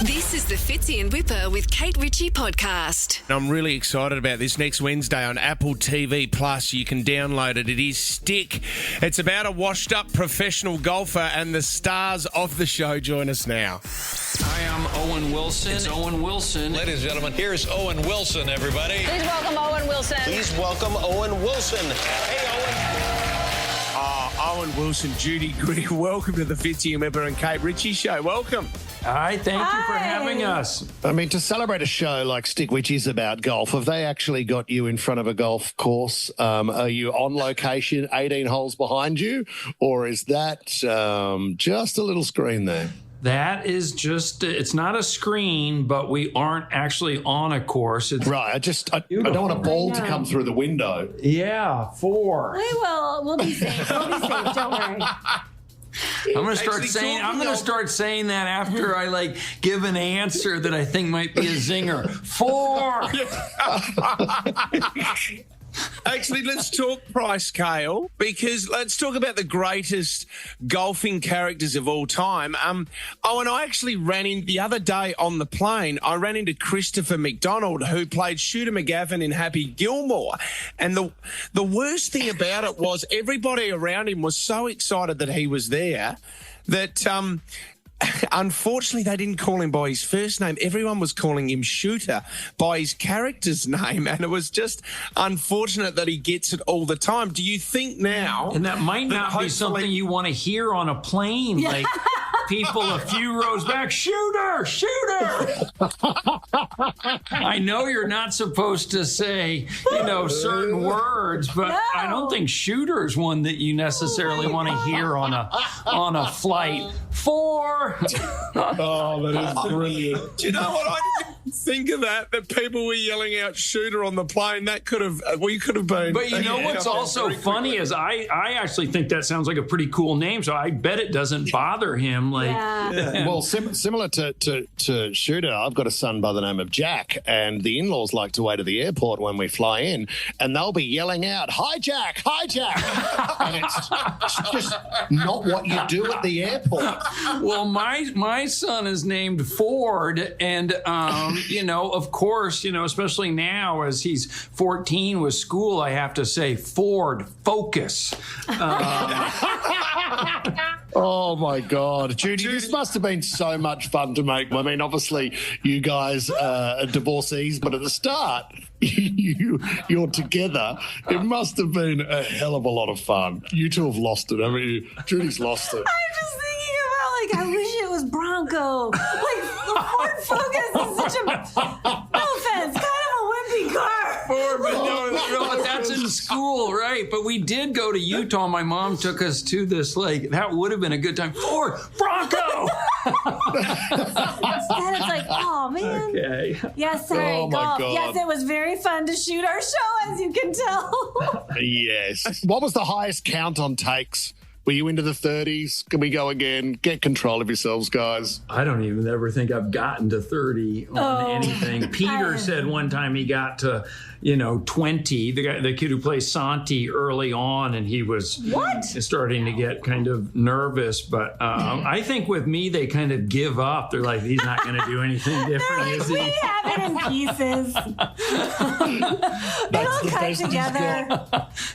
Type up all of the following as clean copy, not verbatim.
This is the Fitzy and Whipper with Kate Ritchie podcast. I'm really excited about this. Next Wednesday on Apple TV Plus, you can download it. It is Stick. It's about a washed-up professional golfer, and the stars of the show join us now. Hi, I'm Owen Wilson. It's Owen Wilson. Ladies and gentlemen, here's Owen Wilson, everybody. Please welcome Owen Wilson. Please welcome Owen Wilson. Hey, Owen. Owen Wilson, Judy Greer, welcome to the Fitzy and Whipper and Kate Ritchie show. Welcome. Hi, thank you for having us. I mean, to celebrate a show like Stick, which is about golf, have they actually got you in front of a golf course? Are you on location, 18 holes behind you, or is that just a little screen there? That is just, it's not a screen, but we aren't actually on a course. It's Right, I don't want a ball to come through the window. Yeah, 4. We'll be safe. We'll be safe. Don't worry. I'm going to start saying that after I give an answer that I think might be a zinger. 4. Actually, let's talk price scale, because let's talk about the greatest golfing characters of all time. And I actually the other day on the plane, I ran into Christopher McDonald, who played Shooter McGavin in Happy Gilmore. And the worst thing about it was everybody around him was so excited that he was there that unfortunately, they didn't call him by his first name. Everyone was calling him Shooter by his character's name, and it was just unfortunate that he gets it all the time. Do you think now... And that might not be something you want to hear on a plane, like people a few rows back, Shooter, Shooter! I know you're not supposed to say, certain words, but no. I don't think Shooter is one that you necessarily want to hear on a flight. 4. Oh, that is brilliant. Do you know what? I didn't think of that people were yelling out Shooter on the plane. We could have been. But you know what's also funny is I actually think that sounds like a pretty cool name, so I bet it doesn't bother him. Well, similar to Shooter, I've got a son by the name of Jack, and the in-laws like to wait at the airport when we fly in, and they'll be yelling out, "Hi, Jack! Hi, Jack!" And it's just not what you do at the airport. Well, my son is named Ford, and of course, especially now as he's 14 with school, I have to say, Ford, focus. Oh, my God. Judy, this must have been so much fun to make. I mean, obviously, you guys are divorcees, but at the start, you're together. It must have been a hell of a lot of fun. You two have lost it, haven't you? Judy's lost it. I'm just thinking about, I wish it was Bronco. The Ford Focus is such a, no offense, kind of a wimpy car. Ford, but but that's in school, right? But we did go to Utah. My mom took us to this lake. That would have been a good time. Ford, Bronco! Instead, it's oh, man. Okay. Yes, sorry, Oh, my golf. God. Yes, it was very fun to shoot our show, as you can tell. Yes. What was the highest count on takes? Were you into the 30s? Can we go again? Get control of yourselves, guys. I don't even ever think I've gotten to 30 on anything. Peter said one time he got to, 20. The kid who plays Santi early on, and he was starting to get kind of nervous. But I think with me, they kind of give up. They're like, he's not going to do anything different, is he? We have it in pieces. It'll cut together.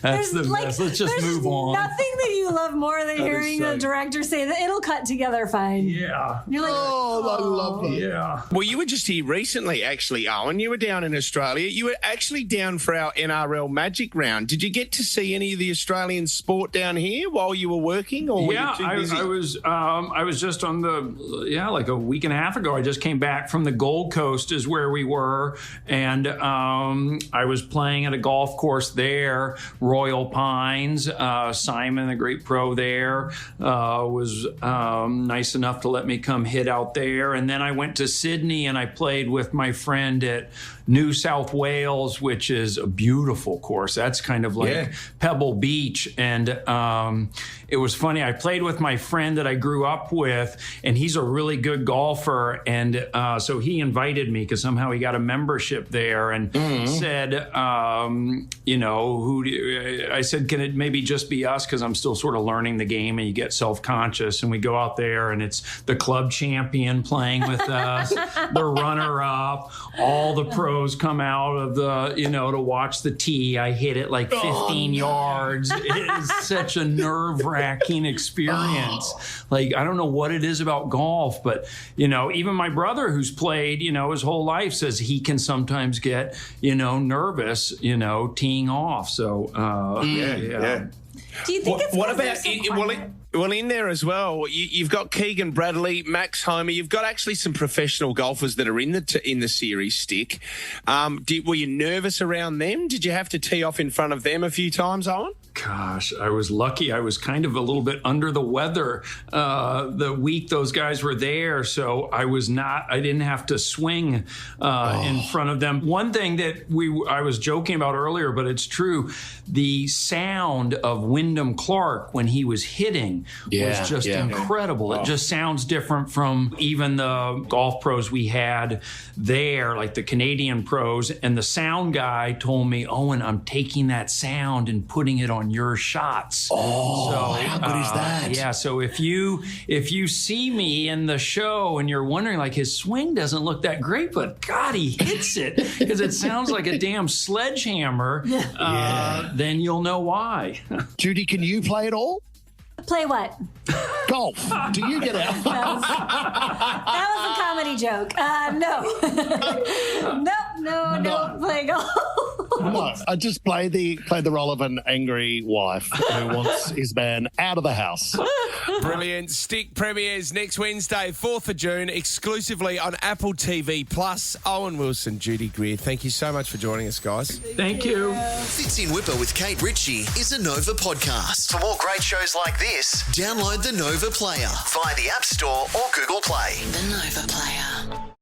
That's the best. Let's just move on. Nothing that you love more than hearing the director say that it'll cut together fine. Yeah. You're like, I love that. Yeah. Well, you were just here recently, actually, Owen. You were down in Australia. You were actually down for our NRL Magic round. Did you get to see any of the Australian sport down here while you were working? Or were you too busy? I was just on a week and a half ago. I just came back from the Gold Coast is where we were. And I was playing at a golf course there, Royal Pines. Simon, the great pro there, was nice enough to let me come hit out there. And then I went to Sydney and I played with my friend at New South Wales, which is a beautiful course. That's kind of like Pebble Beach. And it was funny. I played with my friend that I grew up with, and he's a really good golfer. And so he invited me because somehow he got a membership there and said, I said, can it maybe just be us? Because I'm still sort sort of learning the game and you get self-conscious. And we go out there and it's the club champion playing with us, the runner-up, all the pros come out of the, to watch the tee. I hit it like 15 yards. It is such a nerve-wracking experience. Like, I don't know what it is about golf, but, even my brother who's played, his whole life says he can sometimes get, nervous, teeing off. So, yeah. Do you think it's what 'cause about they're so well, in there as well, you've got Keegan Bradley, Max Homer. You've got actually some professional golfers that are in the series stick. Were you nervous around them? Did you have to tee off in front of them a few times, Owen? Gosh, I was lucky. I was kind of a little bit under the weather the week those guys were there, so I didn't have to swing in front of them. One thing that I was joking about earlier, but it's true, the sound of Wyndham Clark when he was hitting was just incredible. It just sounds different from even the golf pros we had there, like the Canadian pros. And the sound guy told me, Owen, I'm taking that sound and putting it on your shots. How good is that? Yeah, so if you see me in the show and you're wondering, like, his swing doesn't look that great, but God, he hits it because it sounds like a damn sledgehammer, then you'll know why. Judy, can you play it all? Play what? Golf. Do you get out? That was a comedy joke. No. Don't play golf. No, I just play the role of an angry wife who wants his man out of the house. Brilliant. Stick premieres next Wednesday, 4th of June, exclusively on Apple TV+. Owen Wilson, Judy Greer, thank you so much for joining us, guys. Thank you. Fits in Whipper with Kate Ritchie is a Nova podcast. For more great shows like this, download the Nova Player via the App Store or Google Play. The Nova Player.